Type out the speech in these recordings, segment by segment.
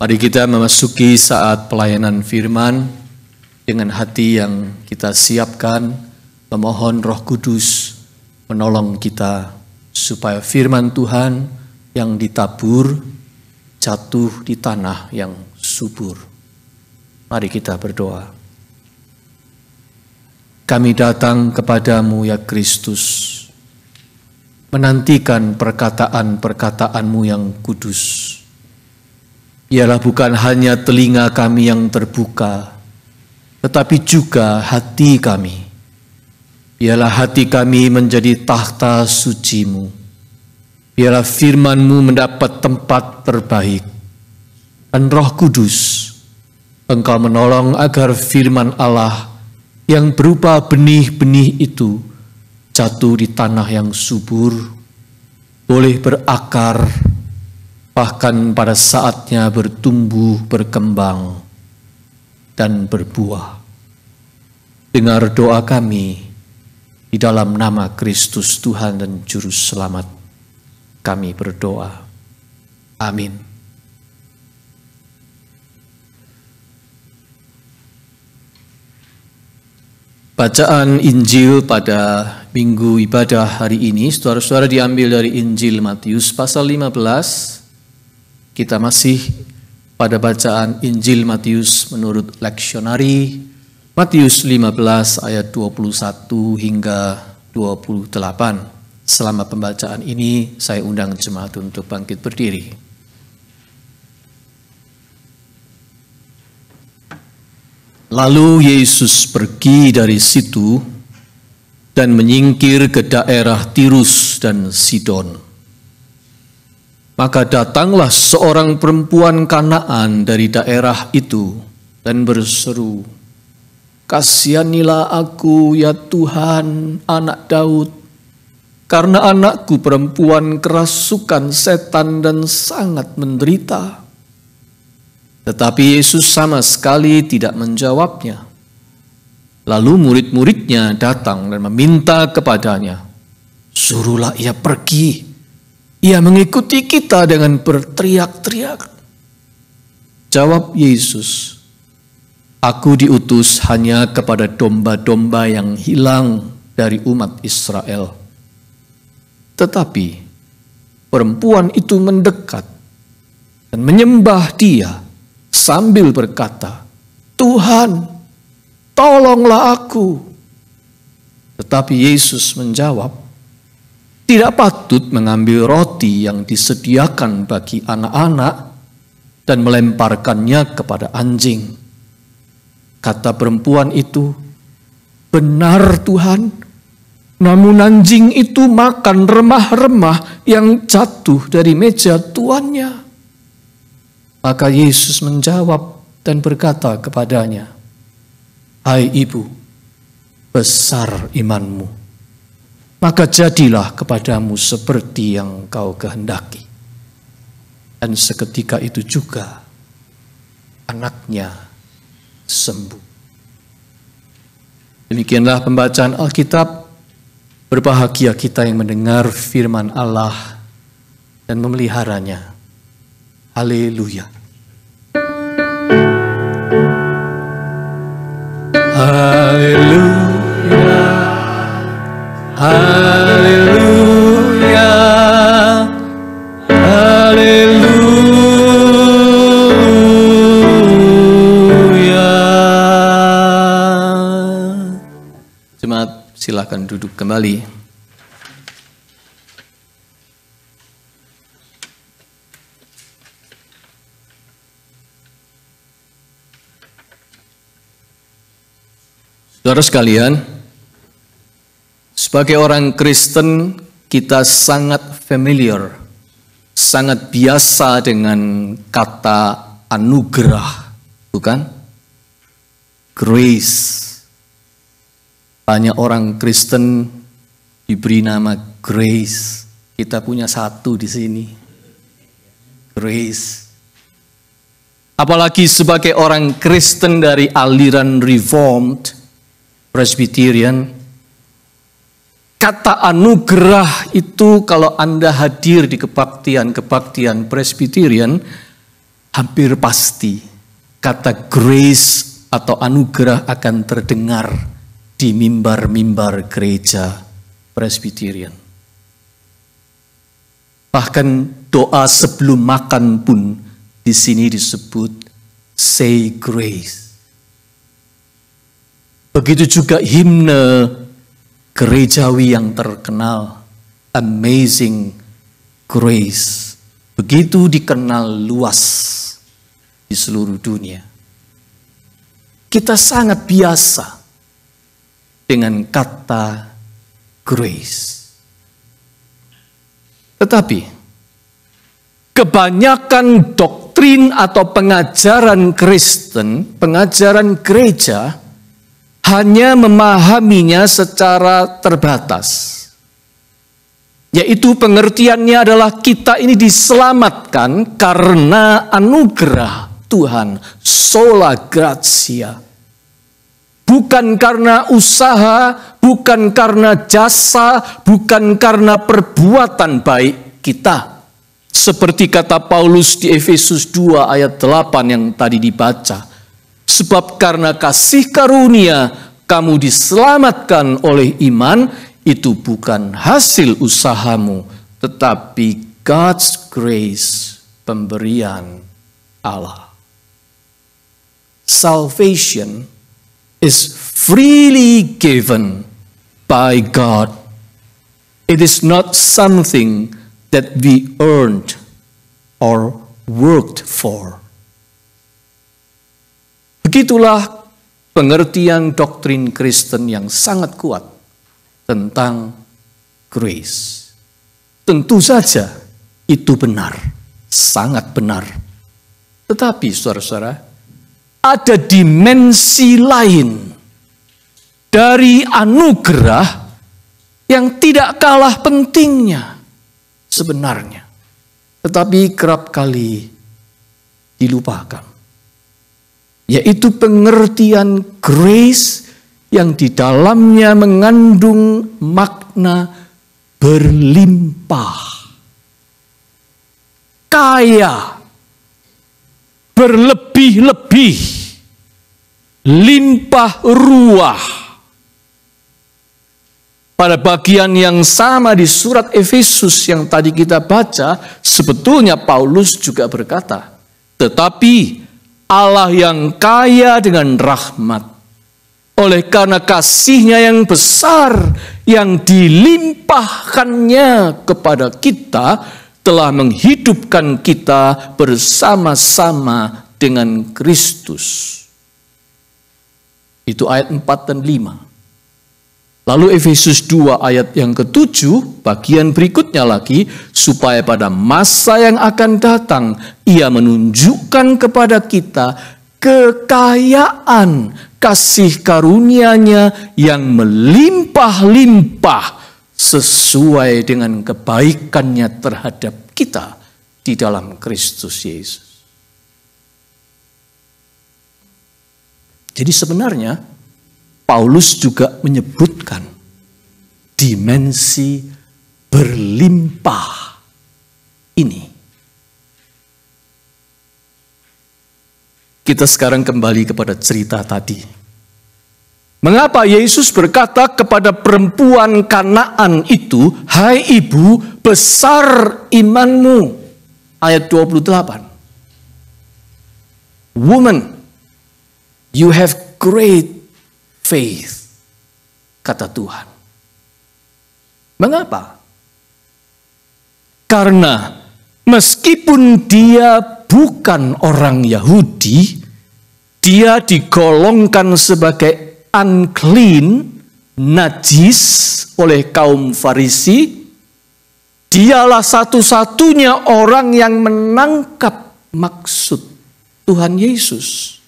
Mari kita memasuki saat pelayanan firman dengan hati yang kita siapkan, memohon Roh Kudus menolong kita supaya firman Tuhan yang ditabur jatuh di tanah yang subur. Mari kita berdoa. Kami datang kepadamu ya Kristus, menantikan perkataan-perkataan-Mu yang kudus. Ialah bukan hanya telinga kami yang terbuka, tetapi juga hati kami. Biarlah hati kami menjadi takhta suci-Mu. Biarlah firman-Mu mendapat tempat terbaik. Dan Roh Kudus, Engkau menolong agar firman Allah yang berupa benih-benih itu jatuh di tanah yang subur, boleh berakar, bahkan pada saatnya bertumbuh, berkembang, dan berbuah. Dengar doa kami di dalam nama Kristus Tuhan dan Juru Selamat. Kami berdoa. Amin. Bacaan Injil pada Minggu Ibadah hari ini, saudara-saudara, diambil dari Injil Matius pasal 15. Kita masih pada bacaan Injil Matius menurut leksionari, Matius 15 ayat 21 hingga 28. Selama pembacaan ini, saya undang jemaat untuk bangkit berdiri. Lalu Yesus pergi dari situ dan menyingkir ke daerah Tirus dan Sidon. Maka datanglah seorang perempuan Kanaan dari daerah itu dan berseru, "Kasihanilah aku ya Tuhan, anak Daud, karena anakku perempuan kerasukan setan dan sangat menderita." Tetapi Yesus sama sekali tidak menjawabnya. Lalu murid-muridnya datang dan meminta kepadanya, "Suruhlah ia pergi. Ia mengikuti kita dengan berteriak-teriak." Jawab Yesus, "Aku diutus hanya kepada domba-domba yang hilang dari umat Israel." Tetapi perempuan itu mendekat dan menyembah Dia sambil berkata, "Tuhan, tolonglah aku." Tetapi Yesus menjawab, "Tidak patut mengambil roti yang disediakan bagi anak-anak dan melemparkannya kepada anjing." Kata perempuan itu, "Benar Tuhan, namun anjing itu makan remah-remah yang jatuh dari meja tuannya." Maka Yesus menjawab dan berkata kepadanya, "Hai ibu, besar imanmu. Maka jadilah kepadamu seperti yang kau kehendaki." Dan seketika itu juga anaknya sembuh. Demikianlah pembacaan Alkitab. Berbahagia kita yang mendengar firman Allah dan memeliharanya. Haleluya. Haleluya. Haleluya, haleluya. Jemaat, silakan duduk kembali. Saudara sekalian, sebagai orang Kristen, kita sangat familiar, sangat biasa dengan kata anugerah, bukan? Grace. Banyak orang Kristen diberi nama Grace. Kita punya satu di sini. Grace. Apalagi sebagai orang Kristen dari aliran Reformed, Presbyterian, kata anugerah itu kalau Anda hadir di kebaktian Presbyterian, hampir pasti kata grace atau anugerah akan terdengar di mimbar-mimbar gereja Presbyterian. Bahkan doa sebelum makan pun di sini disebut say grace. Begitu juga himne gerejawi yang terkenal, Amazing Grace. Begitu dikenal luas di seluruh dunia. Kita sangat biasa dengan kata grace. Tetapi kebanyakan doktrin atau pengajaran Kristen, pengajaran gereja, hanya memahaminya secara terbatas. Yaitu pengertiannya adalah kita ini diselamatkan karena anugerah Tuhan, sola gratia. Bukan karena usaha, bukan karena jasa, bukan karena perbuatan baik kita. Seperti kata Paulus di Efesus 2 ayat 8 yang tadi dibaca. Sebab karena kasih karunia kamu diselamatkan oleh iman, itu bukan hasil usahamu, tetapi God's grace, pemberian Allah. Salvation is freely given by God. It is not something that we earned or worked for. Begitulah pengertian doktrin Kristen yang sangat kuat tentang grace. Tentu saja itu benar, sangat benar. Tetapi saudara-saudara, ada dimensi lain dari anugerah yang tidak kalah pentingnya sebenarnya, tetapi kerap kali dilupakan, yaitu pengertian grace yang di dalamnya mengandung makna berlimpah, kaya, berlebih-lebih, limpah ruah. Pada bagian yang sama di surat Efesus yang tadi kita baca, sebetulnya Paulus juga berkata, tetapi Allah yang kaya dengan rahmat, oleh karena kasih-Nya yang besar, yang dilimpahkannya kepada kita, telah menghidupkan kita bersama-sama dengan Kristus. Itu ayat 4 dan 5. Lalu Efesus 2 ayat yang ke-7, bagian berikutnya lagi, supaya pada masa yang akan datang, Ia menunjukkan kepada kita kekayaan kasih karunia-Nya yang melimpah-limpah sesuai dengan kebaikan-Nya terhadap kita di dalam Kristus Yesus. Jadi sebenarnya Paulus juga menyebutkan dimensi berlimpah ini. Kita sekarang kembali kepada cerita tadi. Mengapa Yesus berkata kepada perempuan Kanaan itu, "Hai ibu, besar imanmu." Ayat 28. "Woman, you have great faith," kata Tuhan. Mengapa? Karena meskipun dia bukan orang Yahudi, dia digolongkan sebagai unclean, najis oleh kaum Farisi. Dialah satu-satunya orang yang menangkap maksud Tuhan Yesus.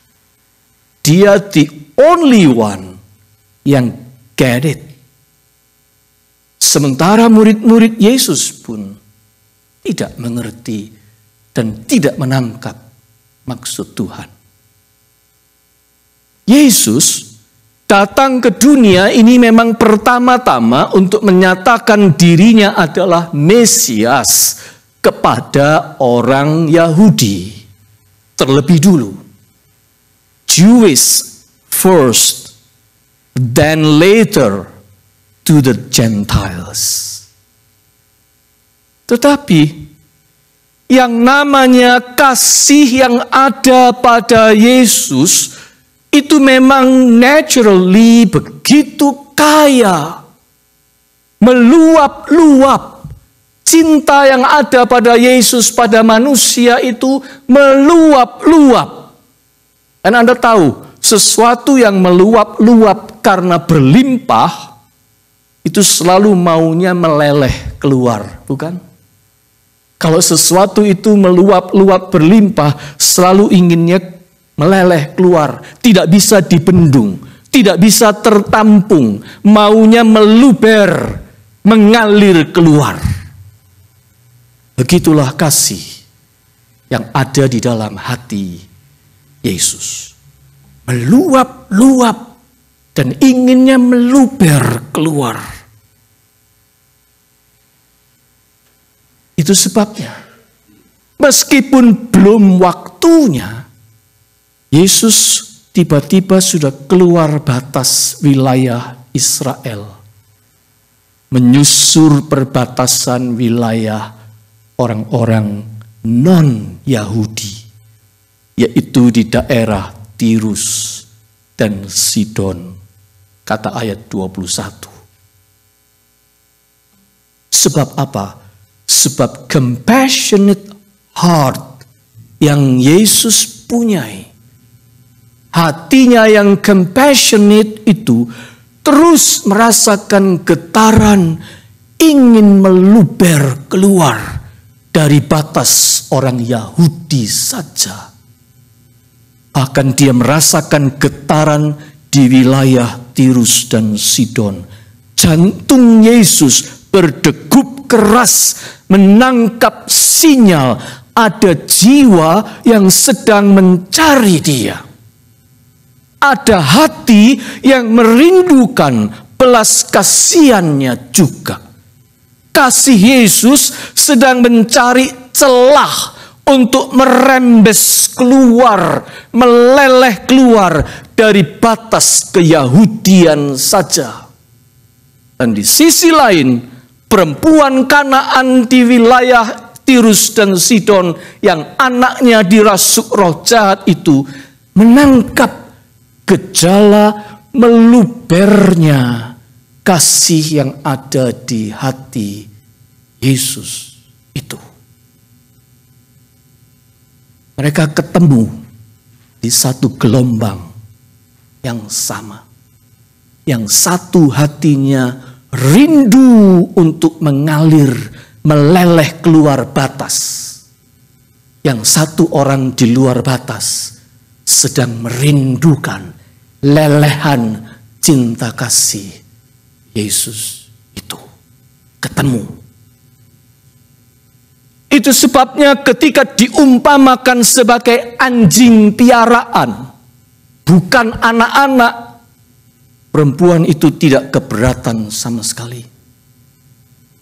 Dia the only one yang get it. Sementara murid-murid Yesus pun tidak mengerti dan tidak menangkap maksud Tuhan. Yesus datang ke dunia ini memang pertama-tama untuk menyatakan dirinya adalah Mesias kepada orang Yahudi. terlebih dulu. Jewish first, then later to the Gentiles. Tetapi yang namanya kasih yang ada pada Yesus itu memang naturally begitu kaya, meluap-luap. Cinta yang ada pada Yesus pada manusia itu meluap-luap. Dan Anda tahu, sesuatu yang meluap-luap karena berlimpah, itu selalu maunya meleleh keluar, bukan? Kalau sesuatu itu meluap-luap berlimpah, selalu inginnya meleleh keluar, tidak bisa dibendung, tidak bisa tertampung, maunya meluber, mengalir keluar. Begitulah kasih yang ada di dalam hati Yesus. Meluap-luap dan inginnya meluber keluar. Itu sebabnya, meskipun belum waktunya, Yesus tiba-tiba sudah keluar batas wilayah Israel, menyusur perbatasan wilayah orang-orang non-Yahudi, yaitu di daerah Tirus dan Sidon, kata ayat 21. Sebab apa? Sebab compassionate heart yang Yesus punyai, hatinya yang compassionate itu terus merasakan getaran ingin meluber keluar dari batas orang Yahudi saja. Bahkan dia merasakan getaran di wilayah Tirus dan Sidon. Jantung Yesus berdegup keras menangkap sinyal ada jiwa yang sedang mencari dia. Ada hati yang merindukan belas kasihannya juga. Kasih Yesus sedang mencari celah untuk merembes keluar, meleleh keluar dari batas keyahudian saja. Dan di sisi lain, perempuan Kanaan di wilayah Tirus dan Sidon yang anaknya dirasuk roh jahat itu menangkap gejala melubernya kasih yang ada di hati Yesus itu. Mereka ketemu di satu gelombang yang sama. Yang satu hatinya rindu untuk mengalir, meleleh keluar batas. Yang satu orang di luar batas sedang merindukan lelehan cinta kasih Yesus itu. Ketemu. Itu sebabnya ketika diumpamakan sebagai anjing piaraan, bukan anak-anak, perempuan itu tidak keberatan sama sekali.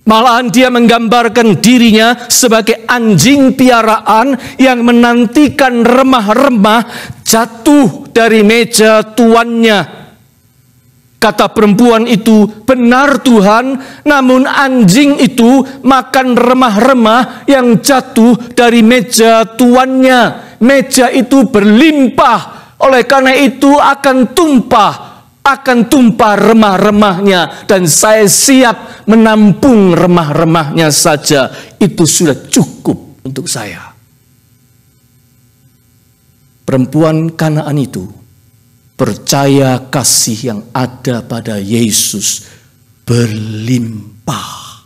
Malahan dia menggambarkan dirinya sebagai anjing piaraan yang menantikan remah-remah jatuh dari meja tuannya. Kata perempuan itu, benar Tuhan, namun anjing itu makan remah-remah yang jatuh dari meja tuannya. Meja itu berlimpah, oleh karena itu akan tumpah remah-remahnya. Dan saya siap menampung remah-remahnya saja. Itu sudah cukup untuk saya. Perempuan Kanaan itu percaya kasih yang ada pada Yesus berlimpah.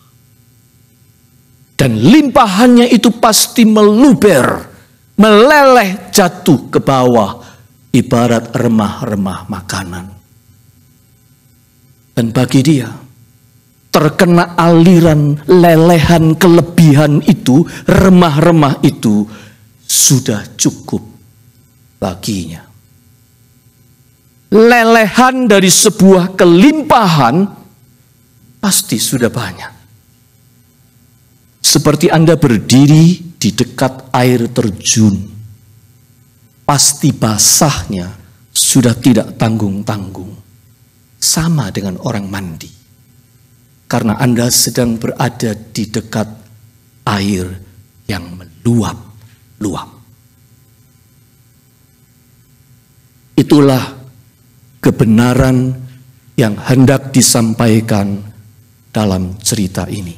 Dan limpahannya itu pasti meluber, meleleh jatuh ke bawah, ibarat remah-remah makanan. Dan bagi dia, terkena aliran lelehan kelebihan itu, remah-remah itu, sudah cukup baginya. Lelehan dari sebuah kelimpahan pasti sudah banyak. Seperti Anda berdiri di dekat air terjun. pasti basahnya sudah tidak tanggung-tanggung. Sama dengan orang mandi. Karena Anda sedang berada di dekat air yang meluap-luap. Itulah kebenaran yang hendak disampaikan dalam cerita ini.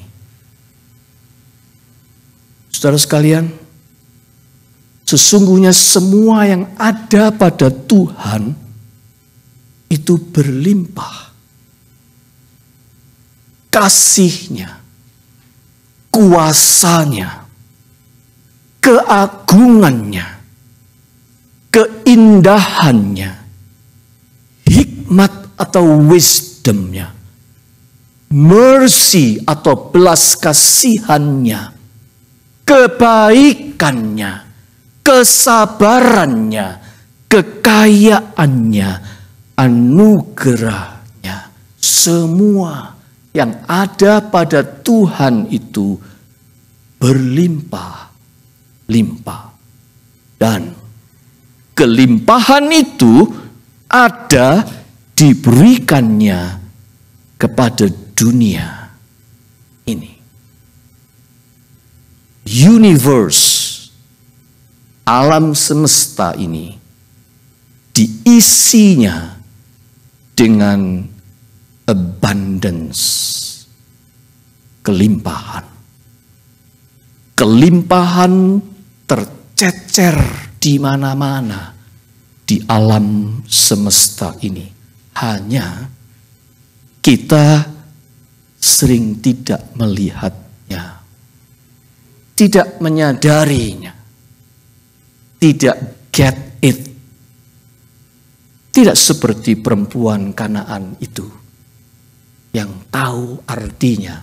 Saudara sekalian, sesungguhnya semua yang ada pada Tuhan itu berlimpah. Kasih-Nya, kuasa-Nya, keagungan-Nya, keindahan-Nya, hikmat atau wisdom-Nya, mercy atau belas kasihan-Nya, kebaikan-Nya, kesabaran-Nya, kekayaan-Nya, anugerah-Nya, semua yang ada pada Tuhan itu berlimpah-limpah. Dan kelimpahan itu ada diberikannya kepada dunia ini. Universe, alam semesta ini diisinya dengan abundance, kelimpahan. Kelimpahan tercecer di mana-mana di alam semesta ini. Hanya kita sering tidak melihatnya, tidak menyadarinya, tidak get it. Tidak seperti perempuan Kanaan itu yang tahu artinya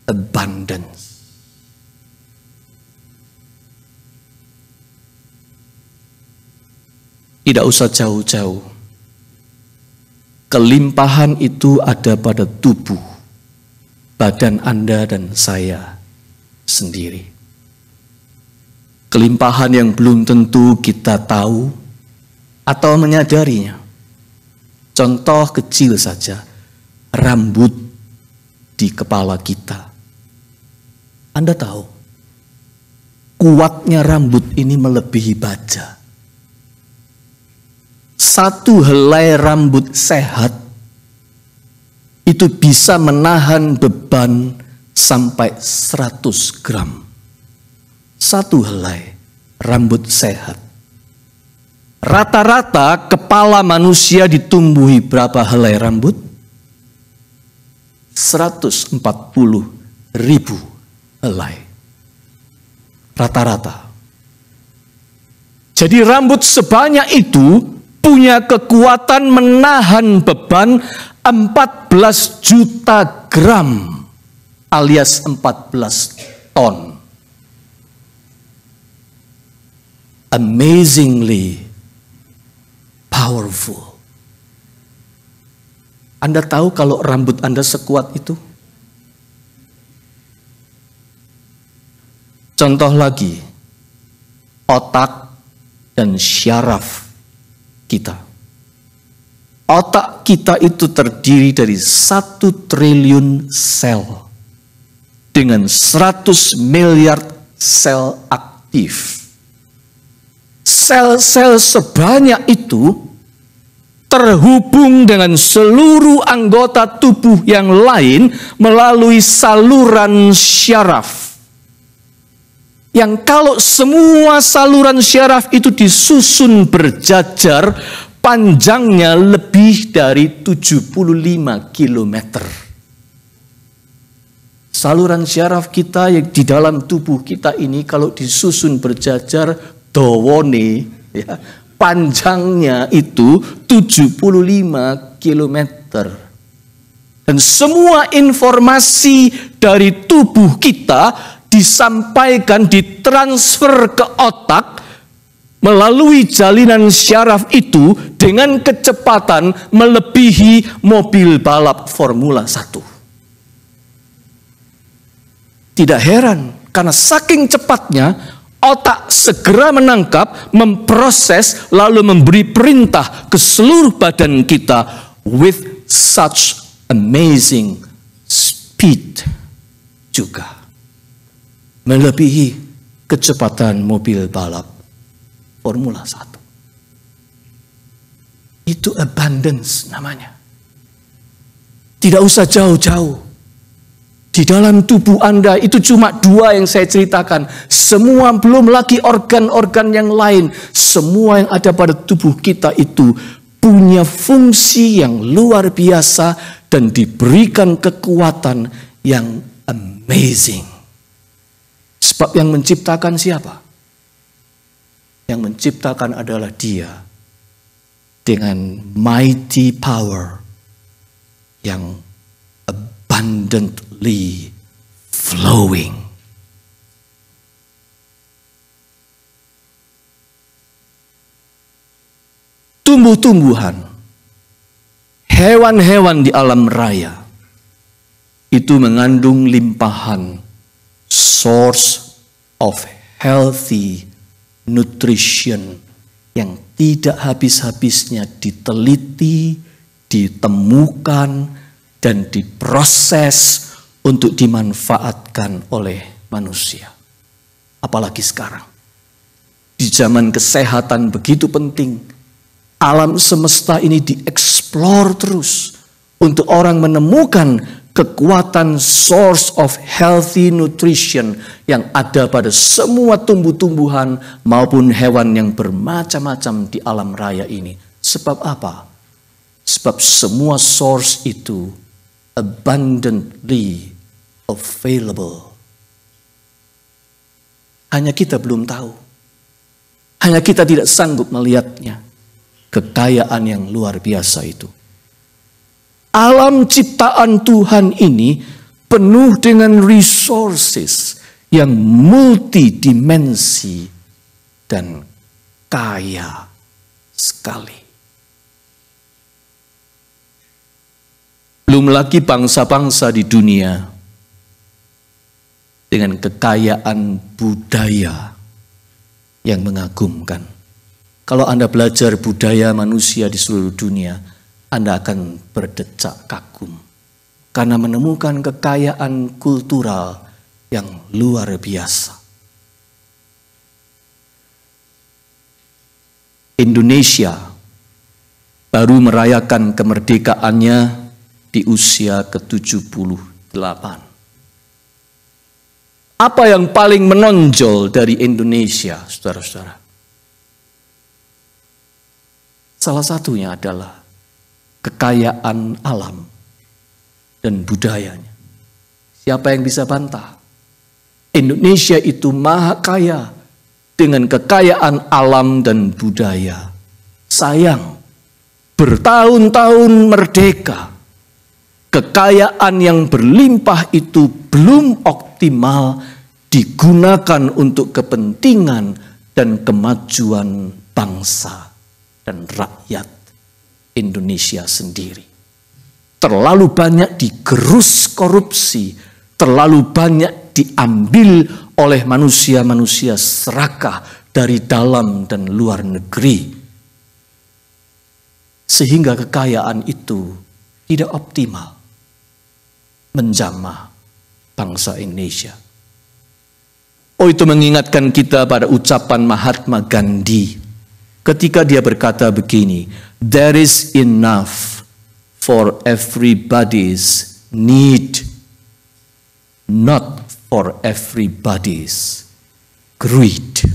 abundance. Tidak usah jauh-jauh. Kelimpahan itu ada pada tubuh, badan Anda dan saya sendiri. Kelimpahan yang belum tentu kita tahu atau menyadarinya. Contoh kecil saja, rambut di kepala kita. Anda tahu, kuatnya rambut ini melebihi baja. Satu helai rambut sehat itu bisa menahan beban sampai 100 gram. Satu helai rambut sehat. Rata-rata kepala manusia ditumbuhi berapa helai rambut? 140.000 helai. Rata-rata. Jadi rambut sebanyak itu punya kekuatan menahan beban 14 juta gram alias 14 ton. Amazingly powerful. Anda tahu kalau rambut Anda sekuat itu? Contoh lagi, otak dan syaraf kita. Otak kita itu terdiri dari 1 triliun sel dengan 100 miliar sel aktif. Sel-sel sebanyak itu terhubung dengan seluruh anggota tubuh yang lain melalui saluran syaraf. Yang kalau semua saluran syaraf itu disusun berjajar, panjangnya lebih dari 75 kilometer. Saluran syaraf kita yang di dalam tubuh kita ini kalau disusun berjajar, dawane, ya, panjangnya itu 75 kilometer. Dan semua informasi dari tubuh kita disampaikan, ditransfer ke otak melalui jalinan syaraf itu dengan kecepatan melebihi mobil balap Formula 1. Tidak heran, karena saking cepatnya Otak segera menangkap, memproses, lalu memberi perintah ke seluruh badan kita with such amazing speed juga. Melebihi kecepatan mobil balap Formula 1. Itu abundance namanya. Tidak usah jauh-jauh. Di dalam tubuh Anda itu cuma 2 yang saya ceritakan. Semua belum lagi organ-organ yang lain. Semua yang ada pada tubuh kita itu punya fungsi yang luar biasa dan diberikan kekuatan yang amazing. Sebab yang menciptakan siapa? Yang menciptakan adalah Dia dengan mighty power yang abundantly flowing. Tumbuh-tumbuhan, hewan-hewan di alam raya itu mengandung limpahan source of healthy nutrition yang tidak habis-habisnya diteliti, ditemukan, dan diproses untuk dimanfaatkan oleh manusia. Apalagi sekarang. Di zaman kesehatan begitu penting. Alam semesta ini dieksplor terus. Untuk orang menemukan kekuatan source of healthy nutrition yang ada pada semua tumbuh-tumbuhan maupun hewan yang bermacam-macam di alam raya ini. Sebab apa? Sebab semua source itu abundantly available. Hanya kita belum tahu. Hanya kita tidak sanggup melihatnya. Kekayaan yang luar biasa itu. Alam ciptaan Tuhan ini penuh dengan resources yang multidimensi dan kaya sekali. Belum lagi bangsa-bangsa di dunia dengan kekayaan budaya yang mengagumkan. Kalau Anda belajar budaya manusia di seluruh dunia, Anda akan berdecak kagum. Karena menemukan kekayaan kultural yang luar biasa. Indonesia baru merayakan kemerdekaannya di usia ke-78. Apa yang paling menonjol dari Indonesia, saudara-saudara? Salah satunya adalah kekayaan alam dan budayanya. Siapa yang bisa bantah? Indonesia itu maha kaya dengan kekayaan alam dan budaya. Sayang, bertahun-tahun merdeka, kekayaan yang berlimpah itu belum optimal digunakan untuk kepentingan dan kemajuan bangsa dan rakyat Indonesia sendiri. Terlalu banyak digerus korupsi, terlalu banyak diambil oleh manusia-manusia serakah dari dalam dan luar negeri. Sehingga kekayaan itu tidak optimal menjamah bangsa Indonesia. Oh, itu mengingatkan kita pada ucapan Mahatma Gandhi ketika dia berkata begini, "There is enough for everybody's need, not for everybody's greed."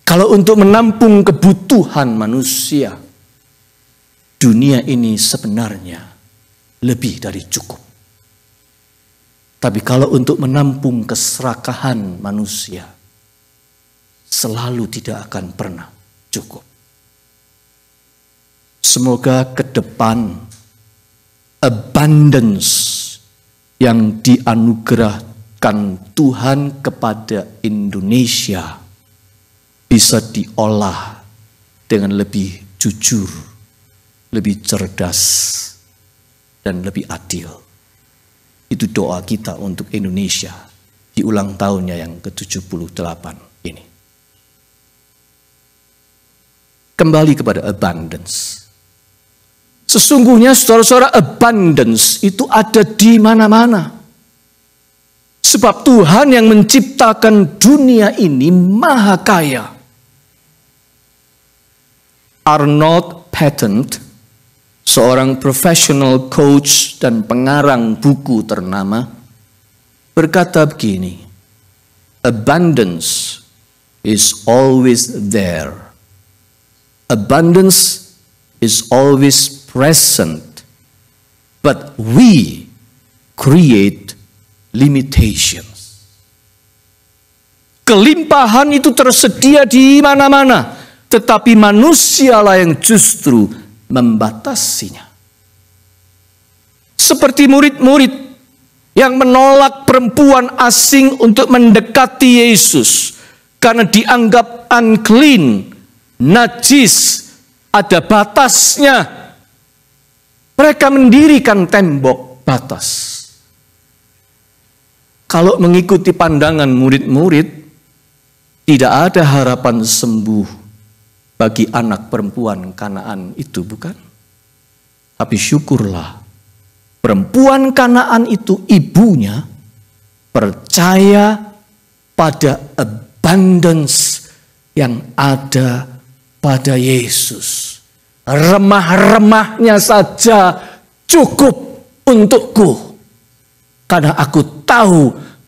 Kalau untuk menampung kebutuhan manusia, dunia ini sebenarnya lebih dari cukup. Tapi kalau untuk menampung keserakahan manusia, selalu tidak akan pernah cukup. Semoga ke depan abundance yang dianugerahkan Tuhan kepada Indonesia bisa diolah dengan lebih jujur, lebih cerdas, dan lebih adil. Itu doa kita untuk Indonesia di ulang tahunnya yang ke-78 ini. Kembali kepada abundance. Sesungguhnya saudara-saudara, abundance itu ada di mana-mana. Sebab Tuhan yang menciptakan dunia ini maha kaya. Arnold Patent, seorang professional coach dan pengarang buku ternama, berkata begini, abundance is always there. Abundance is always present. But we create limitations. Kelimpahan itu tersedia di mana-mana, tetapi manusialah yang justru membatasinya. Seperti murid-murid yang menolak perempuan asing untuk mendekati Yesus karena dianggap unclean, najis, ada batasnya. Mereka mendirikan tembok batas. Kalau mengikuti pandangan murid-murid, tidak ada harapan sembuh bagi anak perempuan Kanaan itu, bukan? Tapi syukurlah, perempuan Kanaan itu ibunya percaya pada abundance yang ada pada Yesus. Remah-remahnya saja cukup untukku, karena aku tahu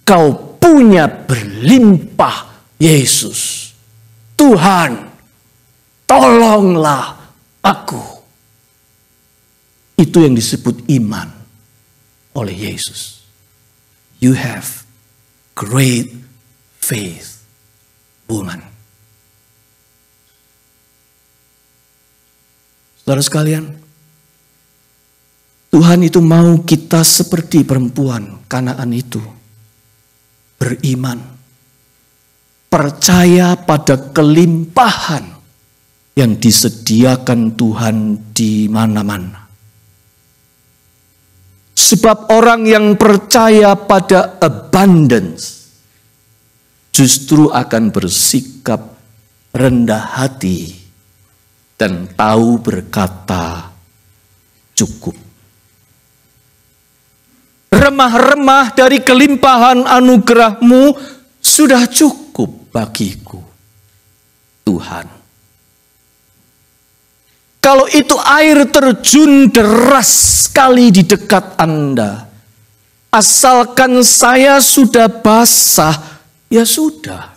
kau punya berlimpah, Yesus. Tuhan, tolonglah aku. Itu yang disebut iman oleh Yesus. You have great faith, woman. Saudara sekalian, Tuhan itu mau kita seperti perempuan Kanaan itu. Beriman. Percaya pada kelimpahan yang disediakan Tuhan di mana-mana. Sebab orang yang percaya pada abundance justru akan bersikap rendah hati dan tahu berkata cukup. Remah-remah dari kelimpahan anugerah-Mu sudah cukup bagiku, Tuhan. Kalau itu air terjun deras sekali di dekat Anda, asalkan saya sudah basah, ya sudah.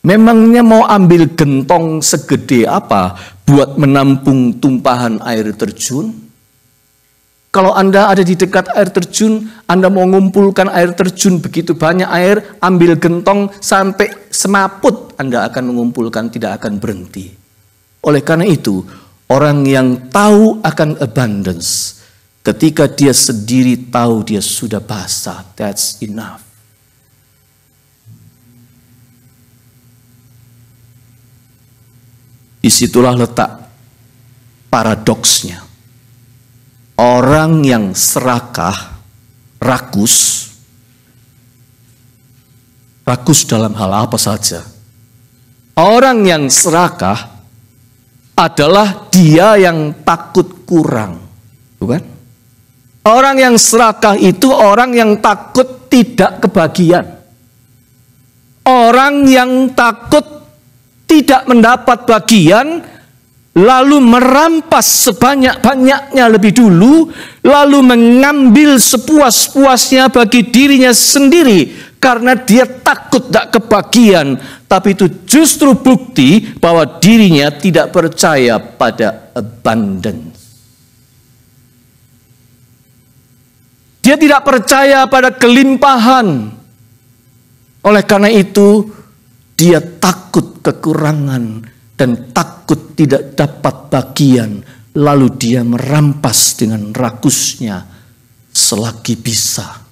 Memangnya mau ambil gentong segede apa buat menampung tumpahan air terjun? Kalau Anda ada di dekat air terjun, Anda mau mengumpulkan air terjun begitu banyak air, ambil gentong sampai semaput Anda akan mengumpulkan, tidak akan berhenti. Oleh karena itu, orang yang tahu akan abundance, ketika dia sendiri tahu dia sudah basah, that's enough. Disitulah letak paradoksnya. Orang yang serakah, rakus dalam hal apa saja. Orang yang serakah adalah dia yang takut kurang, bukan? Orang yang serakah itu orang yang takut tidak kebagian. Orang yang takut tidak mendapat bagian, lalu merampas sebanyak-banyaknya lebih dulu, lalu mengambil sepuas-puasnya bagi dirinya sendiri, karena dia takut tidak kebagian. Tapi itu justru bukti bahwa dirinya tidak percaya pada abundance. Dia tidak percaya pada kelimpahan. Oleh karena itu, dia takut kekurangan dan takut tidak dapat bagian. Lalu dia merampas dengan rakusnya selagi bisa.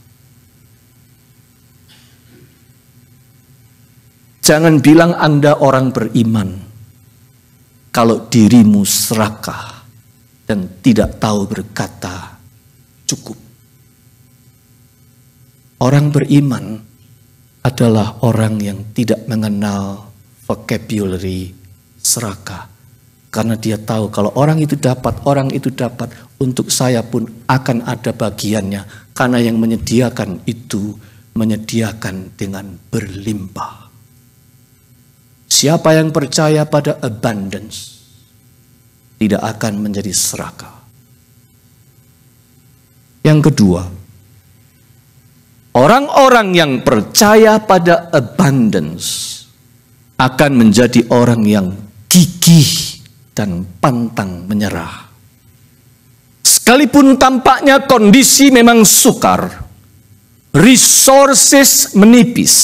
Jangan bilang Anda orang beriman kalau dirimu serakah dan tidak tahu berkata cukup. Orang beriman adalah orang yang tidak mengenal vocabulary serakah. Karena dia tahu kalau orang itu dapat, untuk saya pun akan ada bagiannya. Karena yang menyediakan itu, menyediakan dengan berlimpah. Siapa yang percaya pada abundance, tidak akan menjadi serakah. Yang kedua, orang-orang yang percaya pada abundance akan menjadi orang yang gigih dan pantang menyerah. Sekalipun tampaknya kondisi memang sukar, resources menipis,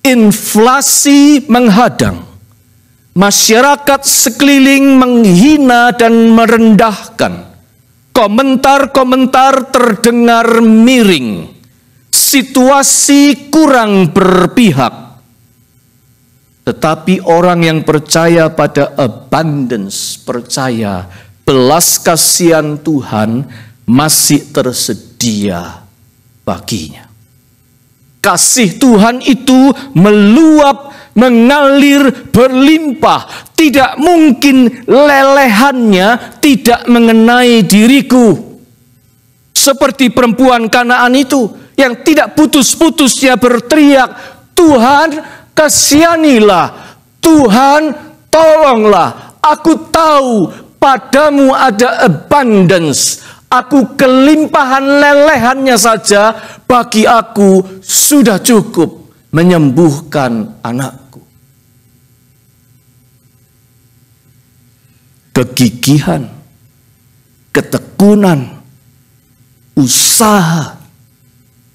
inflasi menghadang, masyarakat sekeliling menghina dan merendahkan, komentar-komentar terdengar miring, situasi kurang berpihak. Tetapi orang yang percaya pada abundance, percaya belas kasihan Tuhan masih tersedia baginya. Kasih Tuhan itu meluap, mengalir, berlimpah. Tidak mungkin lelehannya tidak mengenai diriku. Seperti perempuan Kanaan itu yang tidak putus-putusnya berteriak, Tuhan kasihanilah, Tuhan tolonglah. Aku tahu padamu ada abundance. Aku kelimpahan lelehannya saja bagi aku sudah cukup menyembuhkan anakku. Kegigihan, ketekunan, usaha,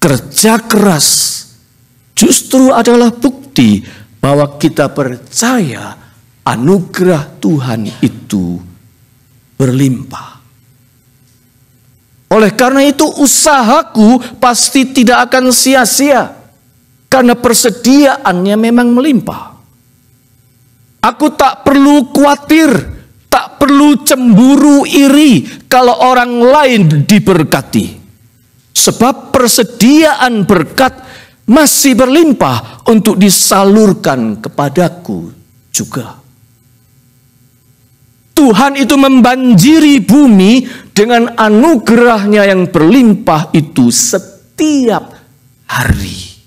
kerja keras justru adalah bukti bahwa kita percaya anugerah Tuhan itu berlimpah. Oleh karena itu usahaku pasti tidak akan sia-sia. Karena persediaannya memang melimpah. Aku tak perlu khawatir, tak perlu cemburu iri kalau orang lain diberkati. Sebab persediaan berkat masih berlimpah untuk disalurkan kepadaku juga. Tuhan itu membanjiri bumi dengan anugerahnya yang berlimpah itu setiap hari.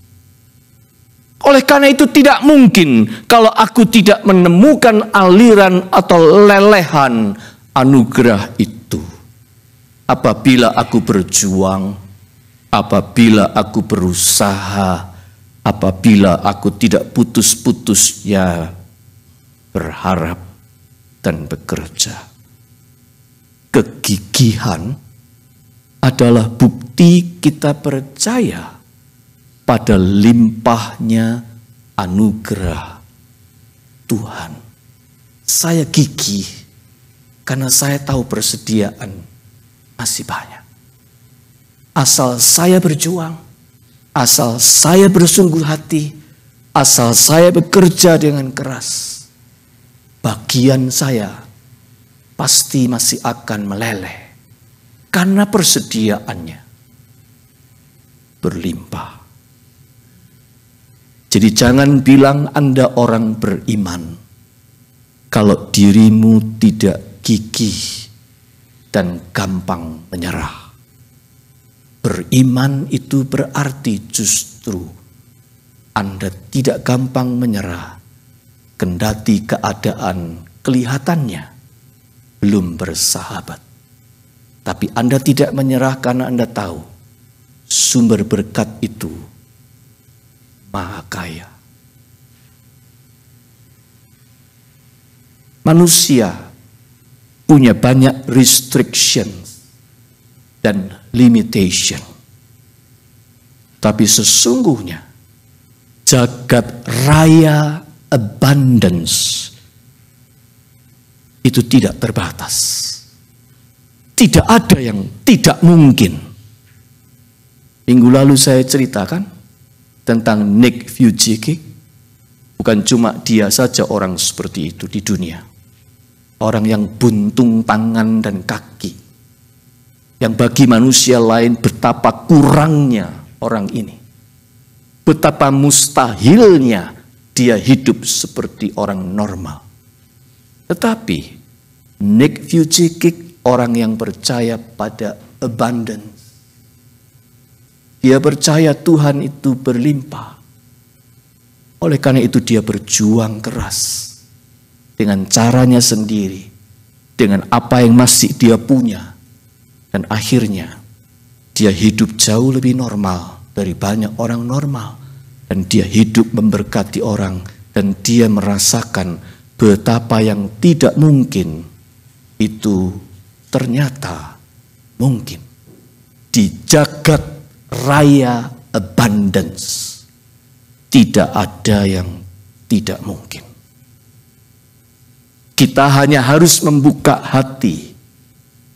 Oleh karena itu tidak mungkin kalau aku tidak menemukan aliran atau lelehan anugerah itu. Apabila aku berjuang, apabila aku berusaha, apabila aku tidak putus-putusnya berharap dan bekerja. Kegigihan adalah bukti kita percaya pada limpahnya anugerah Tuhan. Saya gigih karena saya tahu persediaan masih banyak. Asal saya berjuang, asal saya bersungguh hati, asal saya bekerja dengan keras, bagian saya pasti masih akan meleleh karena persediaannya berlimpah. Jadi jangan bilang Anda orang beriman kalau dirimu tidak gigih dan gampang menyerah. Beriman itu berarti justru Anda tidak gampang menyerah, kendati keadaan kelihatannya belum bersahabat. Tapi Anda tidak menyerah karena Anda tahu sumber berkat itu maha kaya. Manusia punya banyak restrictions dan limitation. Tapi sesungguhnya jagat raya abundance itu tidak terbatas. Tidak ada yang tidak mungkin. Minggu lalu saya ceritakan tentang Nick Vujicic. Bukan cuma dia saja orang seperti itu di dunia. Orang yang buntung tangan dan kaki. Yang bagi manusia lain betapa kurangnya orang ini. betapa mustahilnya dia hidup seperti orang normal. Tetapi Nick Vujicic orang yang percaya pada abundance. Dia percaya Tuhan itu berlimpah. Oleh karena itu dia berjuang keras dengan caranya sendiri, dengan apa yang masih dia punya. Dan akhirnya dia hidup jauh lebih normal dari banyak orang normal. Dan dia hidup memberkati orang. Dan dia merasakan betapa yang tidak mungkin itu ternyata mungkin. Di jagat raya abundance tidak ada yang tidak mungkin. Kita hanya harus membuka hati,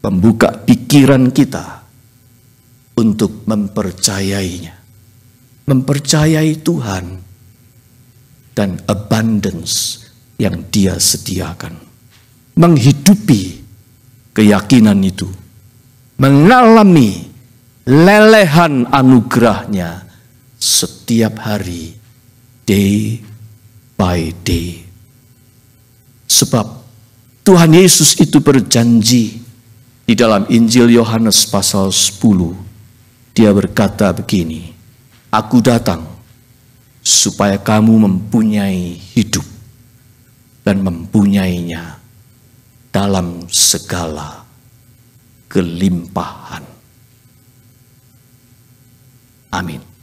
membuka pikiran kita untuk mempercayainya. Mempercayai Tuhan dan abundance yang Dia sediakan. Menghidupi keyakinan itu. Mengalami lelehan anugerahnya setiap hari, day by day. Sebab Tuhan Yesus itu berjanji di dalam Injil Yohanes pasal 10. Dia berkata begini, Aku datang supaya kamu mempunyai hidup dan mempunyainya dalam segala kelimpahan. Amin.